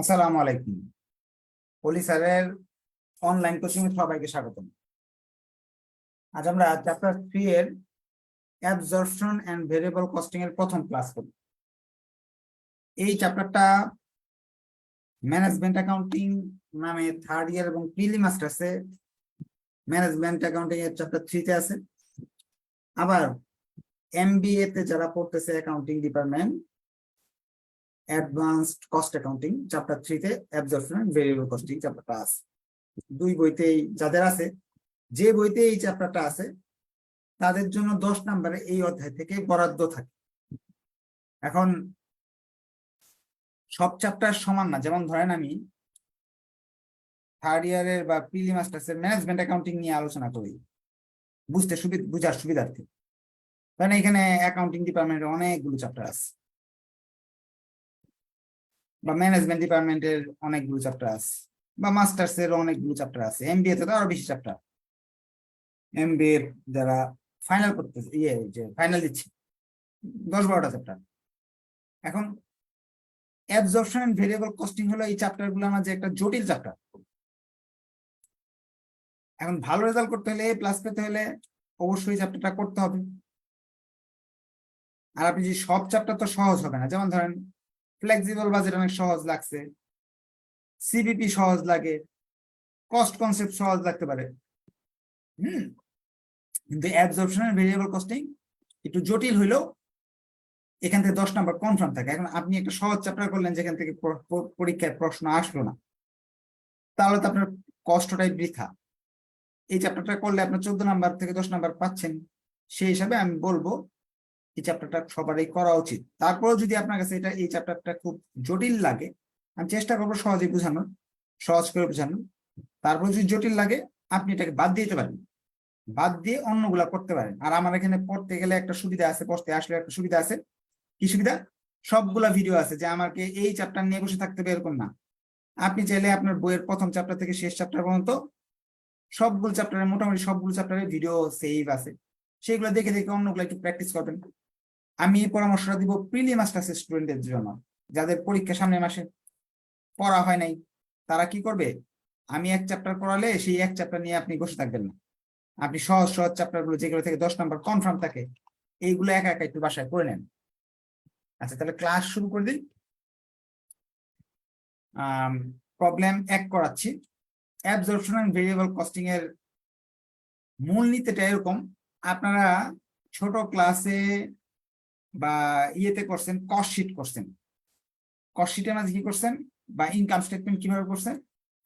আসসালামু আলাইকুম। পলি স্যারের অনলাইন কোচিং এ সবাইকে স্বাগতম। আজ আমরা চ্যাপ্টার 3 এর অ্যাবজর্পশন এন্ড ভেরিয়েবল কস্টিং এর প্রথম ক্লাস করব। এই চ্যাপ্টারটা ম্যানেজমেন্ট অ্যাকাউন্টিং নামে থার্ড ইয়ার এবং প্রিলি মাস্টার্সে ম্যানেজমেন্ট অ্যাকাউন্টিং এর চ্যাপ্টার 3 তে আছে। আবার এমবিএ তে যারা পড়তেছে accounting department advanced cost accounting chapter 3 তে অ্যাবজর্পশন এন্ড ভেরিয়েবল কস্টিং চ্যাপ্টারটা আছে। দুই বইতেই যাদের আছে, যে বইতে এই চ্যাপ্টারটা আছে তাদের জন্য 10 নম্বরে এই অধ্যায় থেকে বরাদ্দ থাকে। এখন সব চ্যাপ্টার সমান না, যেমন ধরেন আমি থার্ড ইয়ারের বা প্রিলি মাস্টার্সের ম্যানেজমেন্ট অ্যাকাউন্টিং নিয়ে আলোচনা করি বুঝার সুবিধার্থে, কারণ এখানে অ্যাকাউন্টিং ডিপার্টমেন্টের অনেকগুলো চ্যাপ্টার আছে, বা ম্যানেজমেন্ট ডিপার্টমেন্টের অনেকগুলো চ্যাপ্টার আছে, বা মাস্টার্সের অনেকগুলো চ্যাপ্টার আছে। এমবিএ তে তো আরো বেশি চ্যাপ্টার। এমবিএ যারা ফাইনাল করতেছে, যে ফাইনাল দিচ্ছে, 10-12টা চ্যাপ্টার। এখন অ্যাবজর্পশন এন্ড ভেরিয়েবল কস্টিং হলো এই চ্যাপ্টার গুলোর মাঝে একটা জটিল চ্যাপ্টার। এখন ভালো রেজাল্ট করতে হলে, এ প্লাস পেতে হলে অবশ্যই চ্যাপ্টারটা করতে হবে। আর আপনি যে সব চ্যাপ্টার তো সহজ হবে না, যেমন ধরেন ফ্লেক্সিবল বাজেট অনেক সহজ লাগছে, সিবিপি সহজ লাগে, কস্ট কনসেপ্ট সহজ লাগতে পারে, কিন্তু অ্যাবজর্পশন এন্ড ভেরিয়েবল কস্টিং একটু জটিল হইলেও এখান থেকে 10 নম্বর কনফার্ম থাকে। এখন আপনি একটা সহজ চ্যাপ্টার করলেন যেখান থেকে পরীক্ষায় প্রশ্ন আসলো না, তাহলে তো আপনার কষ্টটাই বৃথা। এই চ্যাপ্টারটা করলে আপনার 14 নাম্বার থেকে 10 নাম্বার পাচ্ছেন। সেই হিসাবে আমি বলবো এই চ্যাপ্টারটা সবারই করা উচিত। তারপরেও যদি আপনার কাছে এই চ্যাপ্টারটা খুব জটিল লাগে, আমি চেষ্টা করবো সহজেই বোঝানোর, সহজ করে বোঝানোর। তারপর যদি জটিল লাগে আপনি এটাকে বাদ দিতে পারেন, বাদ দিয়ে অন্যগুলা করতে পারেন। আর আমার এখানে পড়তে গেলে একটা সুবিধা আছে, পড়তে আসলে একটা সুবিধা আছে। কি সুবিধা? সবগুলা ভিডিও আছে, যে আমাকে এই চ্যাপ্টার নিয়ে বসে থাকতে হবে এরকম না। আপনি চাইলে আপনার বইয়ের প্রথম চ্যাপ্টার থেকে শেষ চ্যাপ্টার পর্যন্ত সবগুলো চ্যাপ্টারের, মোটামুটি সবগুলো চ্যাপ্টারের ভিডিও সেভ আছে, সেগুলো দেখে দেখে অন্যগুলো একটু প্র্যাকটিস করবেন। আমি এই পরামর্শটা দিব প্রিলি মাস্টার্স স্টুডেন্টদের জন্য, যাদের পরীক্ষা সামনের মাসে, পড়া হয় নাই। তারা কি করবে? আমি এক চ্যাপ্টার পড়ালে সেই এক চ্যাপ্টার নিয়ে আপনি বসে থাকবেন না। আপনি সহজ সহজ চ্যাপ্টার গুলো, যেগুলো থেকে 10 নম্বর কনফার্ম থাকে, এইগুলো একা একা একটু বাসায় করে নেন। আচ্ছা, তাহলে ক্লাস শুরু করে দিই। প্রবলেম 1 করাচ্ছি। অ্যাবজর্পশন এন্ড ভেরিয়েবল কস্টিং এর মূলনীতিটা এরকম। আপনারা ছোট ক্লাসে বা ইয়েতে করছেন, কস্ট শিট করছেন। কস্ট শিটের মাঝে কি করছেন, বা ইনকাম স্টেটমেন্ট কিভাবে করছেন,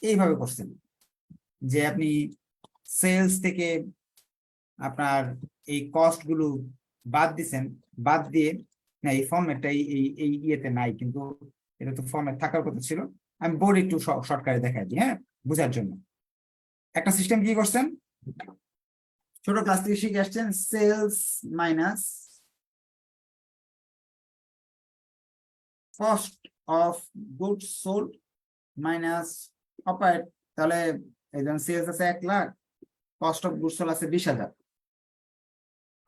এইভাবে করছেন যে আপনি সেলস থেকে আপনার এই কস্ট গুলো বাদ দিছেন, বাদ দিয়ে, না এই ফর্মেটটা এই ইয়েতে নাই, কিন্তু এটা তো ফর্মেট থাকার কথা ছিল। আমি বোর্ড একটু শর্টকাটে দেখাই দিই, হ্যাঁ, বোঝার জন্য। একটা সিস্টেম কি করছেন, ছোট ক্লাস থেকে শিখে আসছেন, sales minus cost of goods sold minus operate. তাহলে একজন সেলস আছে 1 lakh, cost of goods sold আছে 20,000,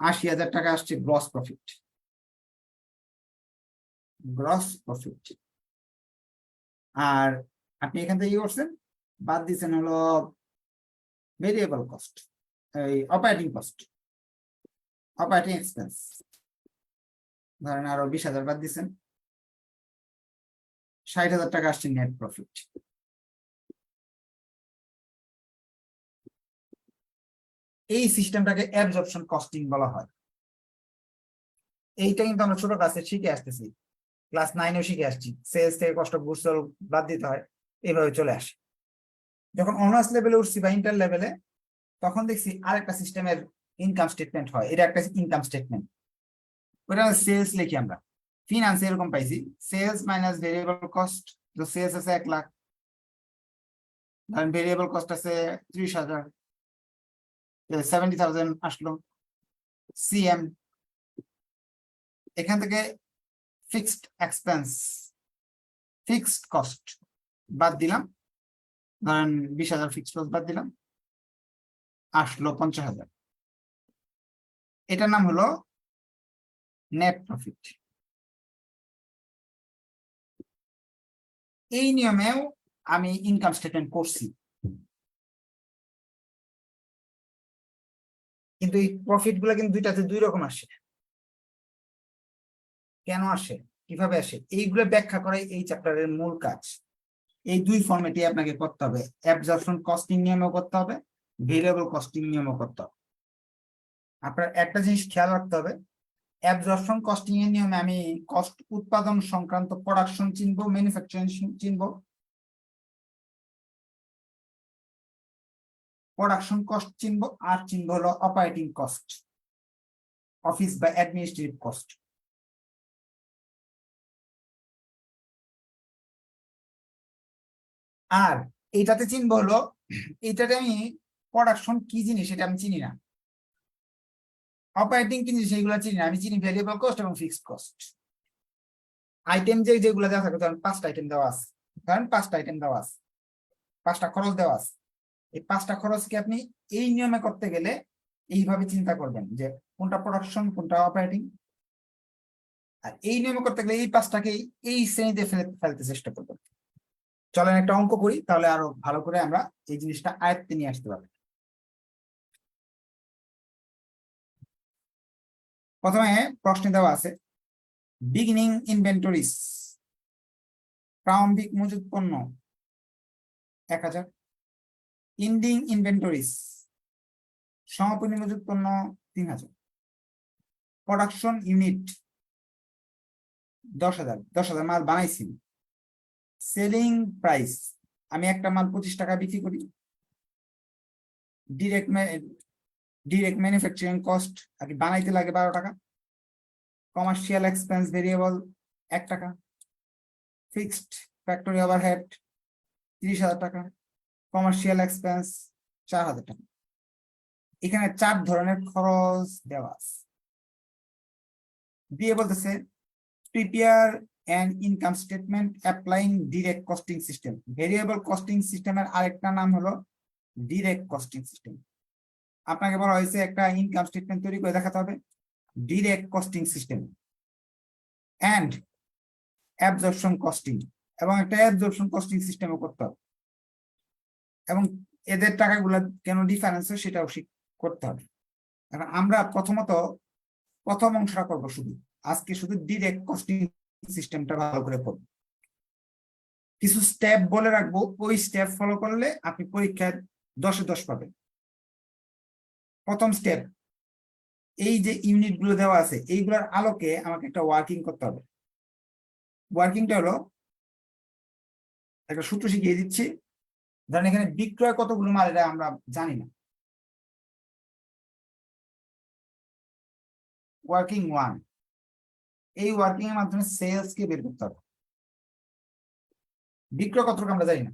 80,000 টাকা আসছে গ্রস প্রফিট। Gross profit. আর আপনি এখান থেকে কি করছেন, বাদ দিচ্ছেন হলো ভেরিয়েবল কস্ট, এই অপারেটিং কস্ট, অপারেটিং এক্সপেন্স। ধরেন আরো 20,000 বাদ দিচ্ছেন, 60,000 টাকা আসছে নেট প্রফিট। এই সিস্টেমটাকে অ্যাবজর্পশন কস্টিং বলা হয়। এইটা কিন্তু আমরা ছোট ক্লাসে শিখে আসতেছি, ক্লাস 9-এও শিখে আসছি। সেলস থেকে কস্ট অফ গুডস সোল্ড বাদ দিতে হয়, এইভাবে চলে আসে। যখন অনার্স লেভেলে উঠছি বা ইন্টার লেভেলে, তখন দেখছি আরেকটা সিস্টেমের ইনকাম স্টেটমেন্ট হয়। এটা একটা ইনকাম স্টেটমেন্ট, ওটা সেলস লিখি আমরা। ফিনান্স এরকম পাইছি, সেলস মাইনাস ভেরিয়েবল কস্ট। তো সেলস আছে 1 লাখ, ধরেন ভেরিয়েবল কস্ট আছে 30,000, 70,000 আসলো সিএম। এখান থেকে ফিক্সড এক্সপেন্স, ফিক্সড কস্ট বাদ দিলাম, ধরেন 20,000 ফিক্সড কস্ট বাদ দিলাম, আসলো 50,000। এটার নাম হলো নেট প্রফিট। এই নিয়মেও আমি ইনকাম স্টেটমেন্ট করছি, কিন্তু এই প্রফিট গুলো কিন্তু দুইটাতে দুই রকম আসে। কেন আসে, কিভাবে আসে, এইগুলো ব্যাখ্যা করে এই চ্যাপ্টারের মূল কাজ। এই দুই ফর্মেটে আপনাকে করতে হবে, অ্যাবজর্পশন কস্টিং নিয়মও করতে হবে, ভেরিয়েবল কস্টিং নিয়মও করতে হবে। আপনার একটা জিনিস খেয়াল রাখতে হবে, অ্যাবজর্পশন কস্টিং এর নিয়মে আমি কস্ট উৎপাদন সংক্রান্ত প্রোডাকশন চিনবো, ম্যানুফ্যাকচারিং চিনবো, প্রোডাকশন কস্ট চিনবো, আর চিনবো হলো অপারেটিং কস্ট, অফিস বা অ্যাডমিনিস্ট্রেটিভ কস্ট। আর এইটাতে চিনবো হলো, এইটাতে আমি প্রোডাকশন কি জিনিস এটা আমি চিনি না, অপারেটিং কি জিনিস এইগুলো চিনি না, আমি চিনি ভ্যারিয়েবল কস্ট এবং ফিক্সড কস্ট। আইটেম যেগুলো দেওয়া থাকে, ধরেন 5টা আইটেম দেওয়া আছে, ধরেন 5টা আইটেম দেওয়া আছে, 5টা খরচ দেওয়া আছে। এই 5টা খরচকে আপনি এই নিয়মে করতে গেলে এইভাবে চিন্তা করবেন যে কোনটা প্রোডাকশন কোনটা অপারেটিং, আর এই নিয়মে করতে গেলে এই 5টাকে এই শ্রেণীতে ফেলতে চেষ্টা করবেন। চলেন একটা অঙ্ক করি, তাহলে আরো ভালো করে আমরা এই জিনিসটা আয়ত্তে নিয়ে আসতে পারবো। প্রথমে প্রশ্নে দেওয়া আছে বিগিনিং ইনভেন্টরিজ, প্রারম্ভিক মজুত পণ্য 1000, এন্ডিং ইনভেন্টরিজ সমাপনী মজুত পণ্য 3000, প্রোডাকশন ইউনিট 10,000, 10,000 মাল বানাইছি, সেলিং প্রাইস আমি একটা মাল 25 টাকা বিক্রি করি, ডিরেক্ট ম্যানুফ্যাকচারিং কস্ট আর কি বানাইতে লাগে 12 টাকা, কমার্শিয়াল এক্সপেন্স ভেরিয়েবল 1 টাকা, ফিক্সড ফ্যাক্টরি ওভারহেড 30,000 টাকা, কমার্শিয়াল এক্সপেন্স 4,000 টাকা। এখানে 4 ধরনের খরচ দেওয়া আছে, দিয়ে বলতেছে prepare and income statement applying direct costing system. Variable costing সিস্টেমের আরেকটা নাম হলো ডিরেক্ট কস্টিং সিস্টেম। আপনাকে বলা হয়েছে একটা ইনকাম স্টেটমেন্ট তৈরি করে দেখাতে হবে direct costing system and absorption costing, এবং একটা অ্যাবজর্পশন কস্টিং সিস্টেমও করতে হবে, এবং এদের টাকাগুলো কেন ডিফারেন্স সেটাও করতে হবে। এখন আমরা প্রথম অংশটা করবো, আজকে শুধু ডিরেক্ট কস্টিং সিস্টেমটা ভালো করে করবো। কিছু স্টেপ বলে রাখবো, ওই স্টেপ ফলো করলে আপনি পরীক্ষায় 10-এ 10 পাবেন। প্রথম স্টেপ, এই যে ইউনিট গুলো দেওয়া আছে এইগুলোর আলোকে আমাকে একটা ওয়ার্কিং করতে হবে। ওয়ার্কিংটা হলো, একটা সূত্র শিখিয়ে দিচ্ছি। ধরেন এখানে বিক্রয় কতগুলো মাল এটা আমরা জানি না, ওয়ার্কিং 1, এই ওয়ার্কিং এর মাধ্যমে সেলস কে বের করতে হবে। বিক্রয় কতটুকু আমরা জানি না,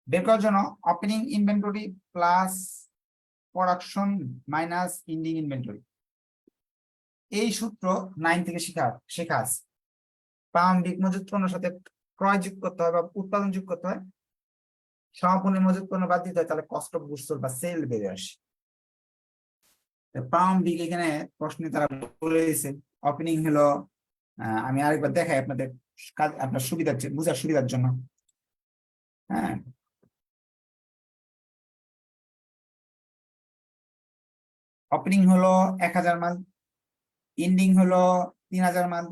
বের করার জন্য opening inventory plus production minus ending inventory, এই সূত্র 9 থেকে শেখা আছে। প্রারম্ভিক মজুত পণ্যের সাথে ক্রয় যোগ করতে হয় বা উৎপাদন যোগ করতে হয়, সমাপনী মজুত পণ্য বাদ দিতে হয়, তাহলে কস্ট অফ গুডস সোল্ড বা সেল বেরিয়ে আসে। প্রারম্ভিক এখানে প্রশ্নে তারা বলে দিয়েছে ওপেনিং হলো, আমি আরেকবার দেখাই আপনাদের আপনার সুবিধার বুঝার সুবিধার জন্য। হ্যাঁ, ওপেনিং হলো 1000 মাল, এন্ডিং হলো 3000 মাল,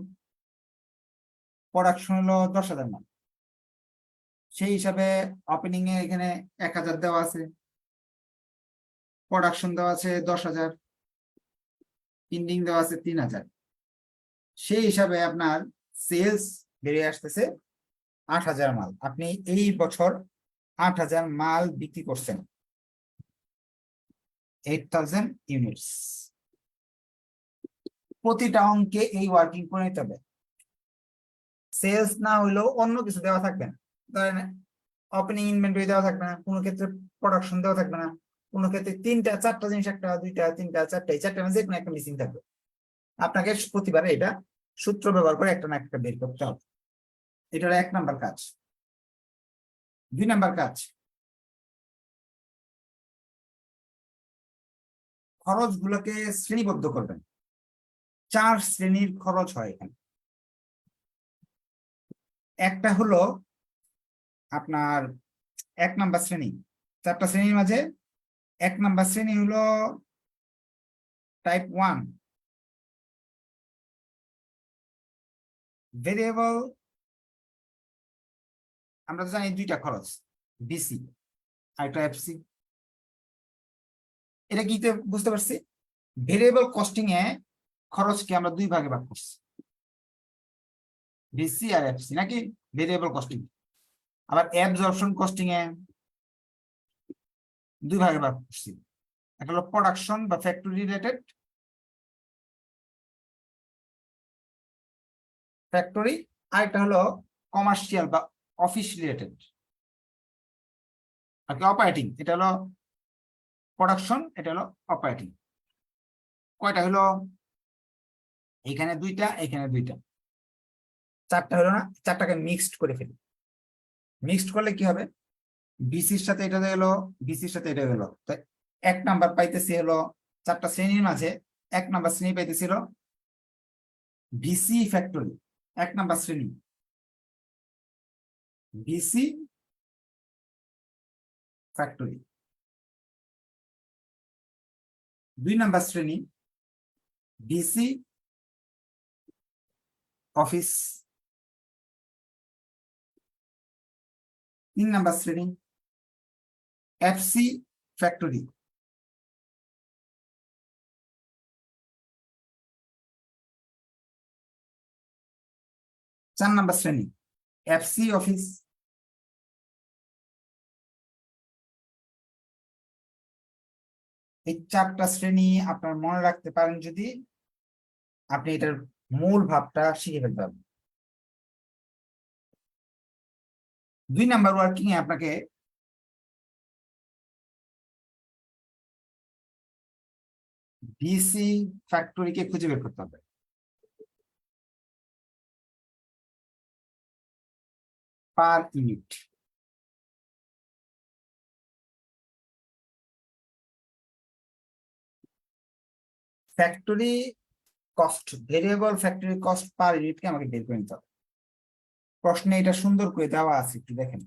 প্রোডাকশন হলো 10,000 মাল। সেই হিসাবে ওপেনিং এ এখানে 1000 দেওয়া আছে, প্রোডাকশন দেওয়া আছে 10,000, এন্ডিং দেওয়া আছে 3000। সেই হিসাবে আপনার সেলস বেরিয়ে আসতেছে 8,000 মাল। আপনি এই বছর 8,000 মাল বিক্রি করছেন, 8,000 ইউনিটস। প্রতিটা অঙ্কে এই ওয়ার্কিং করে নিতে হবে। সেলস না হইলেও অন্য কিছু দেওয়া থাকবে না, ধরেন ওপেনিং ইনভেন্টরি দেওয়া থাকবে না, কোনো ক্ষেত্রে প্রোডাকশন দেওয়া থাকবে না, কোনো ক্ষেত্রে 3টা 4টা জিনিস, 1টা 2টা 3টা 4টা, এই 4টার মধ্যে কোনো একটা মিসিং থাকবে। আপনাকে প্রতিবারে এটা সূত্র ব্যবহার করে একটা না একটা বের করতে হবে। এটা হলো 1 নাম্বার কাজ। 2 নাম্বার কাজ, খরচগুলোকে শ্রেণীবদ্ধ করবেন। 4 শ্রেণীর খরচ হয় এখানে। একটা হলো আপনার 1 নাম্বার শ্রেণী, 4টা শ্রেণীর মাঝে 1 নাম্বার শ্রেণী হলো টাইপ 1 ভেরিয়েবল। আমরা তো জানি 2টা খরচ, বিসি আর একটা এফসি। এটা কি বুঝতে পারছি? ভেরিয়েবল কস্টিং এ খরচকে আমরা 2 ভাগে ভাগ করছি, বিসি আর এফসি, নাকি ভেরিয়েবল কস্টিং। আবার অ্যাবজর্পশন কস্টিং এ 2 ভাগে ভাগ করছি, একটা হলো প্রোডাকশন বা ফ্যাক্টরি রিলেটেড ফ্যাক্টরি, আর একটা হলো কমার্শিয়াল বা অফিস রিলেটেড আর কি অপারেটিং। এটা হলো প্রোডাকশন, এটা হলো অপারেটিং। কয়টা হলো? এখানে 2টা, এখানে 2টা, 4টা হলো না? 4টাকে মিক্সড করে ফেলি। মিক্সড করলে কি হবে? বিসির সাথে এটা গেল, বিসির সাথে এটা গেল, তো 1 নাম্বার পাইতেছি হলো 4টা শ্রেণীর মাঝে 1 নাম্বার শ্রেণী পাইতেছিল বিসি ফ্যাক্টরি, 1 নাম্বার শ্রেণী বিসি ফ্যাক্টরি। 2 নাম্বার শ্রেণী বিসি অফিস। 3 নাম্বার শ্রেণী এফসি ফ্যাক্টরি। 4 নাম্বার শ্রেণী এফসি অফিস। এই 4টা শ্রেণী আপনার মনে রাখতে পারেন যদি আপনি এটার মূল ভাবটা শিখে ফেলতে পারবেন। 2 নাম্বার ওয়ার্কিং এ আপনাকে বিসি ফ্যাক্টরিকে খুঁজে বের করতে হবে। Per unit factory cost, variable factory cost per ইউনিটকে আমাকে বের করে নিতে হবে। প্রশ্নে এটা সুন্দর করে দেওয়া আছে, একটু দেখেন।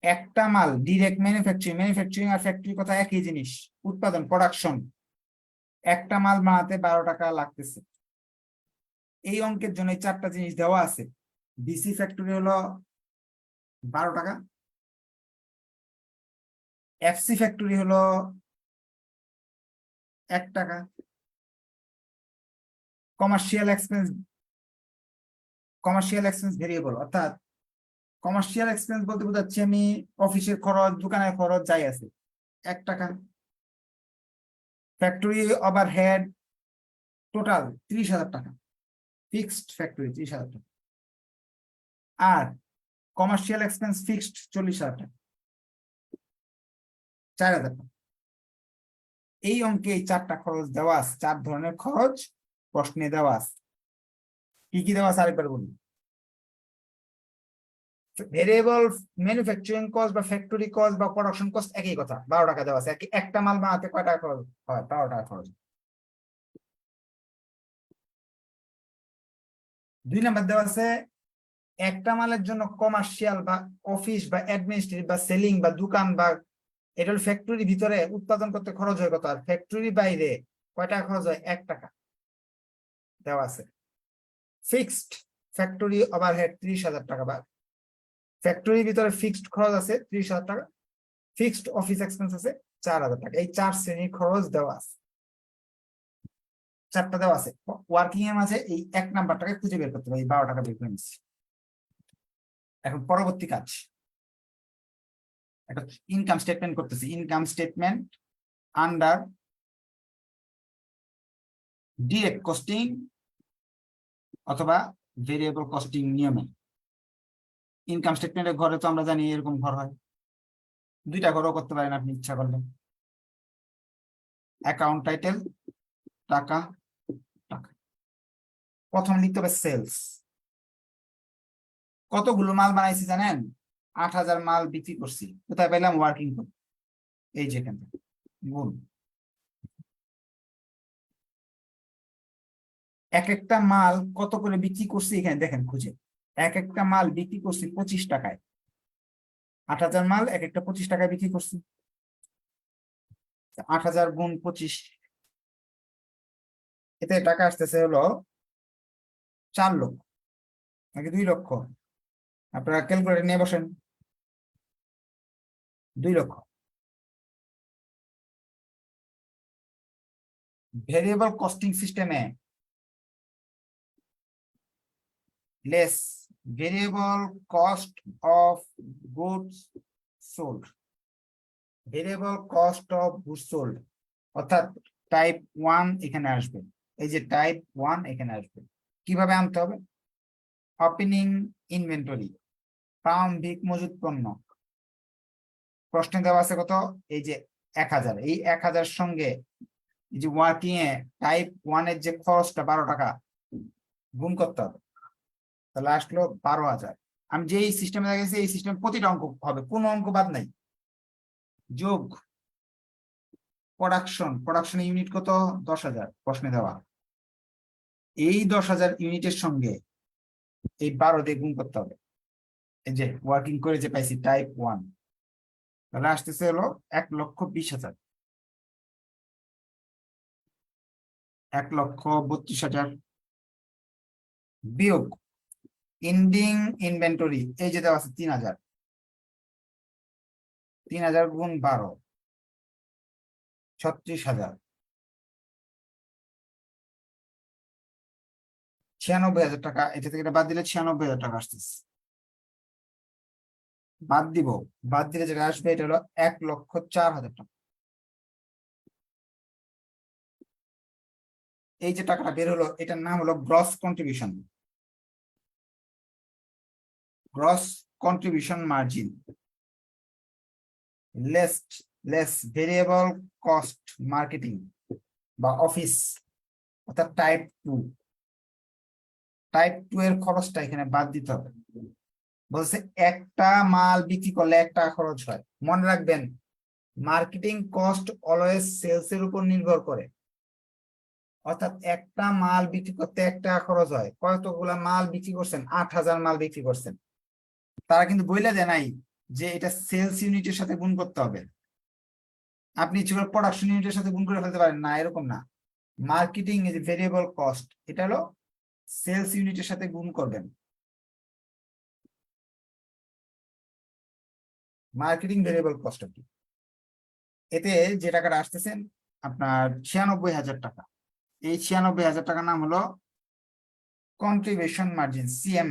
একটা মাল ডিরেক্ট ম্যানুফ্যাকচারিং, ম্যানুফ্যাকচারিং আর ফ্যাক্টরি কথা একই জিনিস, উৎপাদন প্রোডাকশন। একটা মাল বানাতে 12 টাকা লাগতেছে। এই অঙ্কের জন্য এই 4টা জিনিস দেওয়া আছে। বিসি ফ্যাক্টরি হলো 12 টাকা, এফসি ফ্যাক্টরি হলো 1 টাকা, commercial expense, commercial expense variable, অর্থাৎ কমার্শিয়াল এক্সপেন্স বলতে বোঝাচ্ছি আমি অফিসের খরচ, দোকানের খরচ যাই আছে, 1 টাকা। ফ্যাক্টরি ওভারহেড টোটাল 30,000 টাকা, ফিক্সড ফ্যাক্টরি 30,000 টাকা। আর কমার্শিয়াল এক্সপেন্স ফিক্সড 40,000 টাকা, 4,000 টাকা। এই অঙ্কে এই 4টা খরচ দেওয়া আছে, 4 ধরনের খরচ প্রশ্নে দেওয়া আছে। কি কি দেওয়া আছে আরেকবার বলুন। ভেরিয়েবল ম্যানুফ্যাকচারিং কস্ট বা ফ্যাক্টরি কস্ট বা প্রোডাকশন কস্ট একই কথা, 12 টাকা দেওয়া আছে। একটা মাল বানাতে কয় টাকা খরচ হয়? 12 টাকা খরচ। 2 নাম্বার দেওয়া আছে একটা মালের জন্য কমার্শিয়াল বা অফিস বা অ্যাডমিনিস্ট্রেটিভ বা সেলিং বা দোকান বা এটা হল ফ্যাক্টরির ভিতরে উৎপাদন করতে খরচ হয় কত, আর ফ্যাক্টরির বাইরে কয় টাকা খরচ হয়? 1 টাকা দেওয়া আছে। ফিক্সড ফ্যাক্টরি ওভারহেড 30,000 টাকা, বা ফ্যাক্টরির ভিতরে ফিক্সড খরচ আছে 30,000 টাকা, ফিক্সড অফিস এক্সপেন্স আছে 4,000 টাকা। এই 4 শ্রেণীর খরচ দেওয়া আছে, 4টা দেওয়া আছে। ওয়ার্কিং এর মাঝে এই 1 নাম্বারটাকে খুঁজে বের করতে হবে, এই 12 টাকা বের করে নিচ্ছি। এখন পরবর্তী কাজ, একটা ইনকাম স্টেটমেন্ট করতেছি। Income statement under direct costing অথবা ভেরিয়েবল কস্টিং নিয়মে। ইনকাম স্টেটমেন্টের ঘরে তো আমরা জানি এরকম ঘর হয়, 2টা ঘরও করতে পারেন আপনি ইচ্ছা করলে। অ্যাকাউন্ট টাইটেল টাকা, টাকা। প্রথম লিখতে হবে সেলস। কতগুলো মাল বানাইছি জানেন? 8,000 মাল বিক্রি করছি। কোথায় পেলাম? ওয়ার্কিং করে, এই যেখান থেকে গুণ। এক একটা মাল কত করে বিক্রি করছি এখানে দেখেন খুঁজে, এক একটা মাল বিক্রি করছি 25 টাকায়, 8,000 মাল এক একটা 25 টাকায় বিক্রি করছি। 8,000 গুণ 25, এতে টাকা আসতেছে হলো 4 লক্ষ নাকি 2 লক্ষ? আপনারা ক্যালকুলেটর নিয়ে বসেন। 2 লক্ষ। ভেরিয়েবল কস্টিং সিস্টেমে less variable cost of goods sold, variable cost of goods sold অর্থাৎ টাইপ 1 এখানে আসবে। এই যে টাইপ 1 এখানে আসবে। কিভাবে আনতে হবে? ওপেনিং ইনভেন্টরি, প্রারম্ভিক মজুত পণ্য। প্রশ্নে দেওয়া আছে কত? এই যে 1,000, এই 1,000 সঙ্গে এই যে ওয়ার্কিং এ টাইপ 1 এর যে খরচটা 12 টাকা গুণ করতে হবে, তাহলে আসলো 12,000। আমি যে সিস্টেমে দেখেছি এই সিস্টেম প্রতিটা অঙ্ক হবে, কোনো অঙ্ক বাদ নাই। যোগ প্রোডাকশন ইউনিট কত? 10,000 প্রশ্নে দেওয়া। এই 10,000 ইউনিটের সঙ্গে এই 12 দিয়ে গুণ করতে হবে। এই যে ওয়ার্কিং করে যে পাইছি টাইপ 1, তাহলে আসতেছে হলো 1,20,000, 1,32,000 বিয়োগ এন্ডিং ইনভেন্টরি এই যে দেওয়া আছে 3,000, 3,000 গুণ 12, 36,000, 96,000 টাকা। এটা থেকে এটা বাদ দিলে 96,000 টাকা আসতেছে। বাদ দিব, বাদ দিলে যেটা আসবে এটা হলো 1,04,000 টাকা। এই যে টাকাটা বের হলো এটার নাম হলো gross contribution, gross contribution margin less variable cost marketing বা অফিস, অর্থাৎ টাইপ 2। টাইপ 2 এর খরচটা এখানে বাদ দিতে হবে। বলছে একটা মাল বিক্রি করলে 1 টাকা খরচ হয়। মনে রাখবেন মার্কেটিং কস্ট অলওয়েজ সেলস এর উপর নির্ভর করে, অর্থাৎ একটা মাল বিক্রি করতে 1 টাকা খরচ হয়। কতগুলা মাল বিক্রি করছেন? 8,000 মাল বিক্রি করছেন। তারা কিন্তু বইলা দেয় নাই যে এটা সেলস ইউনিটের সাথে গুণ করতে হবে। আপনি ইচ্ছে করে প্রোডাকশন ইউনিটের সাথে গুণ করে ফেলতে পারেন না, এরকম না। মার্কেটিং এর যে ভেরিয়েবল কস্ট এটা হলো সেলস ইউনিটের সাথে গুণ করবেন। মার্কেটিং ভেরিয়েবল কস্ট কি? এতে যে টাকাটা আসতেছেন আপনার 96,000 টাকা। এই 96,000 টাকার নাম হলো কন্ট্রিবিউশন মার্জিন, সিএম।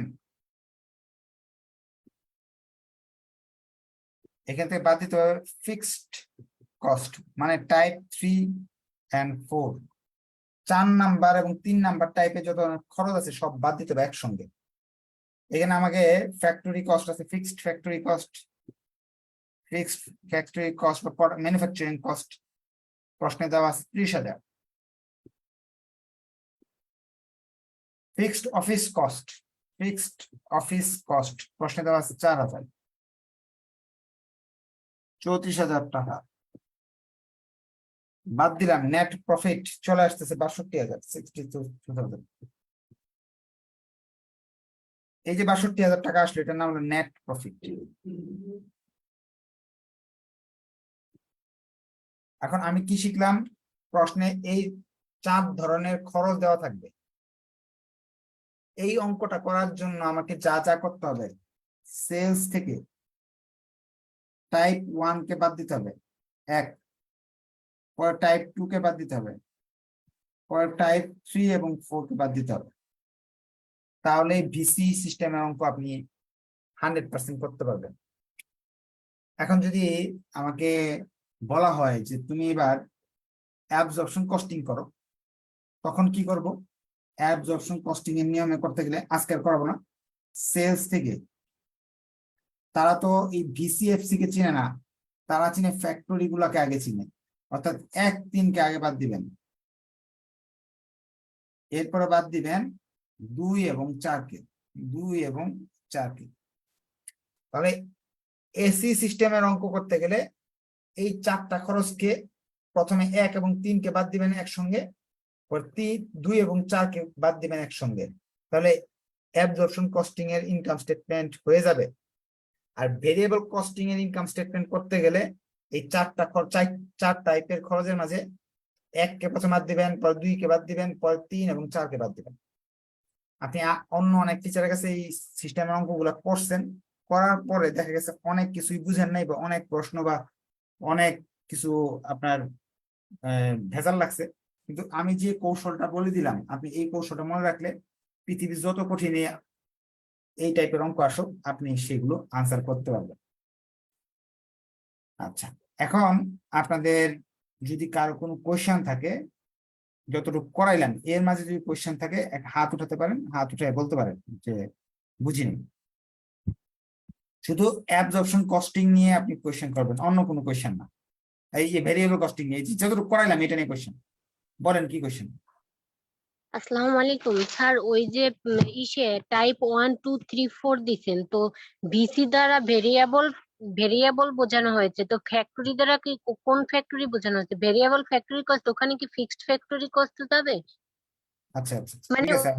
এখান থেকে বাদ দিতে হবে ফিক্সড কস্ট, মানে টাইপ 3 and 4, 4 নাম্বার এবং 3 নাম্বার টাইপে যত খরচ আছে সব বাদ দিতে হবে একসঙ্গে। এখানে আমাকে ফ্যাক্টরি কস্ট আছে, fixed factory cost, fixed factory cost বা ম্যানুফ্যাকচারিং কস্ট প্রশ্নে দেওয়া আছে 30,000। Fixed office cost, fixed office cost প্রশ্নে দেওয়া আছে 4,000, 34,000 টাকা। বাদ দিলাম, নেট প্রফিট চলে আসতেছে 62,000, 62,000। এই যে 62,000 টাকা আসলো এটার নাম হলো নেট প্রফিট। এখন আমি কি শিখলাম? প্রশ্নে এই 4 ধরনের খরচ দেওয়া থাকবে। এই অঙ্কটা করার জন্য আমাকে যা যা করতে হবে, সেলস থেকে টাইপ 1 কে বাদ দিতে হবে 1, পরে টাইপ 2 কে বাদ দিতে হবে, পরে টাইপ 3 এবং 4 কে বাদ দিতে হবে। তাহলে ভিসি সিস্টেমের অঙ্ক আপনি 100% করতে পারবেন। এখন যদি আমাকে বলা হয় যে তুমি এবার অ্যাবজর্পশন কস্টিং করো, তখন কি করব? অ্যাবজর্পশন কস্টিং এর নিয়মে করতে গেলে আজকে আর করাবো না। সেলস থেকে তারা তো এই ভিসিএফসি কে চিনে না, তারা চিনে ফ্যাক্টরি গুলাকে আগে চিনে, অর্থাৎ 1, 3 কে আগে বাদ দিবেন, এরপরে বাদ দিবেন 2 এবং 4 কে, 2 এবং 4 কে। তাহলে এসি সিস্টেমের অঙ্ক করতে গেলে এই 4টা খরচকে প্রথমে 1 এবং 3 কে বাদ দিবেন একসঙ্গে, 2 এবং 4 কে বাদ দিবেন একসঙ্গে। তাহলে অ্যাবজর্পশন কস্টিং এর ইনকাম স্টেটমেন্ট হয়ে যাবে। আর ভেরিয়েবল কস্টিং এর ইনকাম স্টেটমেন্ট করতে গেলে এই চার টাইপের খরচের মাঝে 1 কে প্রথমে বাদ দিবেন, পর 2 কে বাদ দিবেন, পর 3 এবং 4 কে বাদ দিবেন। আপনি অন্য অনেক টিচারের কাছে এই সিস্টেমের অঙ্কগুলো করছেন, করার পরে দেখা গেছে অনেক কিছুই বুঝেন নাই বা অনেক প্রশ্ন বা অনেক কিছু আপনার ভেজাল লাগছে। কিন্তু আমি যে কৌশলটা বলে দিলাম, আপনি এই কৌশলটা মনে রাখলে পৃথিবীর যত কঠিন এই টাইপের অঙ্ক আসুক আপনি সেগুলো আনসার করতে পারবেন। আচ্ছা, এখন আপনাদের যদি কারো কোনো কোয়েশ্চেন থাকে, যতটুকু করাইলাম এর মাঝে যদি কোয়েশ্চেন থাকে একটা হাত উঠাতে পারেন, হাত উঠে বলতে পারেন যে বুঝিনি। শুধু অ্যাবজর্পশন কস্টিং নিয়ে আপনি কোয়েশ্চেন করবেন, অন্য কোনো কোয়েশ্চেন না। এই যে ভেরিয়েবল কস্টিং নিয়ে যতটুকু করাইলাম এটা নিয়ে কোয়েশ্চেন। বলেন কি কোয়েশ্চেন? আসসালামু আলাইকুম স্যার, ওই যে ইসে টাইপ 1 2 3 4 দিছেন, তো ভিসি দ্বারা ভেরিয়েবল বোঝানো হয়েছে, তো ফ্যাক্টরি দ্বারা কি কোন ফ্যাক্টরি বোঝানো হয়েছে? ভেরিয়েবল ফ্যাক্টরি কস্ট, ওখানে কি ফিক্সড ফ্যাক্টরি কস্ট যাবে? আচ্ছা আচ্ছা আচ্ছা, মানে ঠিক আছে।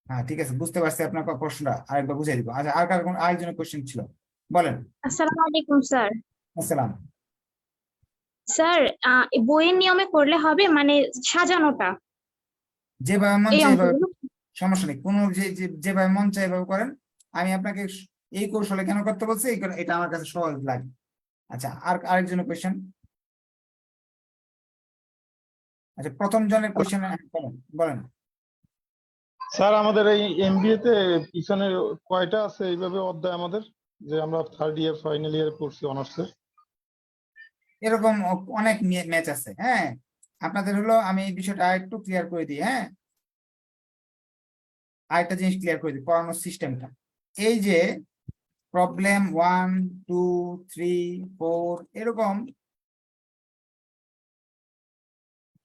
হ্যাঁ ঠিক আছে, বুঝতে পারছি আপনার প্রশ্নটা, আরেকবার বুঝিয়ে দিব। আচ্ছা, আর কার আরেকজনের কোয়েশ্চেন ছিল, বলেন। আসসালামু আলাইকুম স্যার। আসসালাম। স্যার, বইয়ের নিয়মে করলে হবে, মানে সাজানোটা যেভাবে মন এই চায় এভাবে, অঙ্কগুলো? সমস্যা নেই কোনো, যেভাবে মন চায় এভাবে করেন। আমি আপনাকে এই কৌশলে কেন করতে বলছি, এটা আমার কাছে সহজ লাগে। আচ্ছা, আর আরেকজনের কোয়েশ্চেন। আচ্ছা, প্রথম জনের কোয়েশ্চেন বলেন, বলেন। স্যার আমাদের এই এমবিএ তে পিছনে কয়টা আছে এইভাবে অধ্যায় আমাদের, যে আমরা থার্ড ইয়ার ফাইনাল ইয়ারে পড়ছি অনার্সের? এরকম অনেক ম্যাচ আছে। হ্যাঁ, আপনাদের হলো আমি এই বিষয়টা আরেকটু ক্লিয়ার করে দিই। হ্যাঁ, আরেকটা জিনিস ক্লিয়ার করে দিই, পড়ানোর সিস্টেমটা। এই যে প্রবলেম 1 2 3 4 এরকম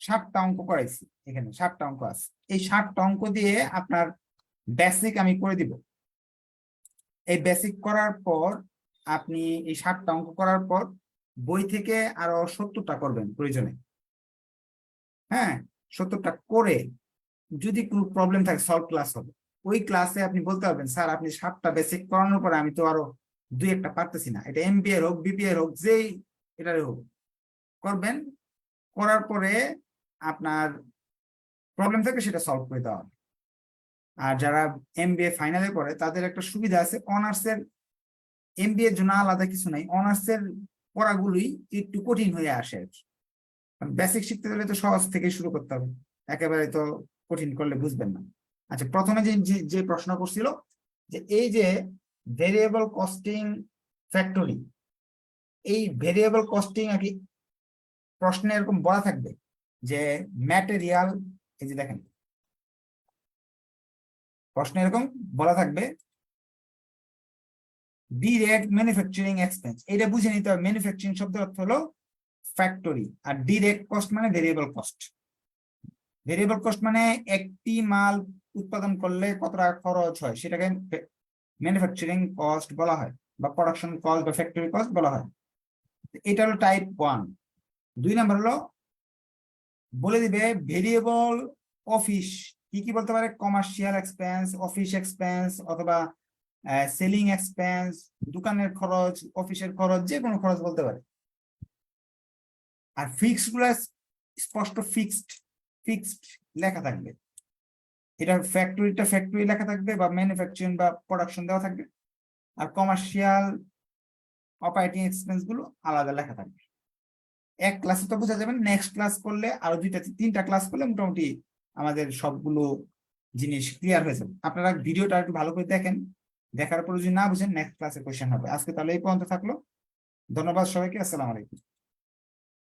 7টা অঙ্ক করাইছি, এখানে 7টা অঙ্ক আছে। এই 7টা অঙ্ক দিয়ে আপনার বেসিক আমি করে দিব। এই বেসিক করার পর আপনি এই 7টা অঙ্ক করার পর বই থেকে আরো 70টা করবেন প্রয়োজনে। হ্যাঁ, 70টা করে যদি কোনো প্রবলেম থাকে সলভ ক্লাস হবে। ওই ক্লাসে আপনি বলতে পারবেন স্যার আপনি 7টা বেসিক করানোর পরে আমি তো আরো 2-1টা পারতেছি না, এটা এমবিএ হোক বিপিএ হোক যেই এটারে হোক করবেন। করার পরে আপনার প্রবলেম থাকে সেটা সলভ করে দেওয়া হবে। আর যারা এমবিএ ফাইনালে পড়ে তাদের একটা সুবিধা আছে, অনার্সের এমবিএর জন্য আলাদা কিছু নাই, অনার্সের পড়াগুলোই একটু কঠিন হয়ে আসে। বেসিক শিখতে গেলে তো সহজ থেকে শুরু করতে হবে, একেবারে তো কঠিন করলে বুঝবেন না। আচ্ছা, প্রথমে যে প্রশ্ন করছিল যে এই যে ভেরিয়েবল কস্টিং ফ্যাক্টরি, এই ভেরিয়েবল কস্টিং আর কি প্রশ্নে এরকম বলা থাকবে যে ম্যাটেরিয়াল, এই যে দেখেন প্রশ্নে এরকম বলা থাকবে ডিরেক্ট ম্যানুফ্যাকচারিং এক্সপেন্স। এটা বুঝে নিতে হবে, ম্যানুফ্যাকচারিং শব্দের অর্থ হলো ফ্যাক্টরি, আর ডিরেক্ট কস্ট মানে ভেরিয়েবল কস্ট। ভেরিয়েবল কস্ট মানে একটি মাল উৎপাদন করলে কত টাকা খরচ হয় সেটাকে ম্যানুফ্যাকচারিং কস্ট বলা হয়, বা প্রোডাকশন কস্ট বা ফ্যাক্টরি কস্ট বলা হয়। এটা হলো টাইপ 1। 2 নাম্বার হলো বলে দিবে ভেরিয়েবল অফিস কি কি বলতে পারে, কমার্শিয়াল এক্সপেন্স, অফিস এক্সপেন্স, অথবা সেলিং এক্সপেন্স, দোকানের খরচ, অফিসের খরচ, যে কোনো খরচ বলতে পারে। আর ফিক্সড গুলো স্পষ্ট ফিক্সড লেখা থাকবে, এটা ফ্যাক্টরি লেখা থাকবে, বা ম্যানুফ্যাকচারিং বা প্রোডাকশন দেওয়া থাকবে। আর কমার্শিয়াল অপারেটিং এক্সপেন্স গুলো আলাদা লেখা থাকবে। এক ক্লাসে তো বোঝা যাবে, নেক্সট ক্লাস করলে আরো 2-3টা ক্লাস করলে মোটামুটি আমাদের সবগুলো জিনিস ক্লিয়ার হয়ে যাবে। আপনারা ভিডিওটা একটু ভালো করে দেখেন, দেখার পর যদি না বুঝেন নেক্সট ক্লাসে কোয়েশ্চেন হবে। আজকে তাহলে এই পর্যন্ত থাকলো, ধন্যবাদ সবাইকে, আসসালামু আলাইকুম।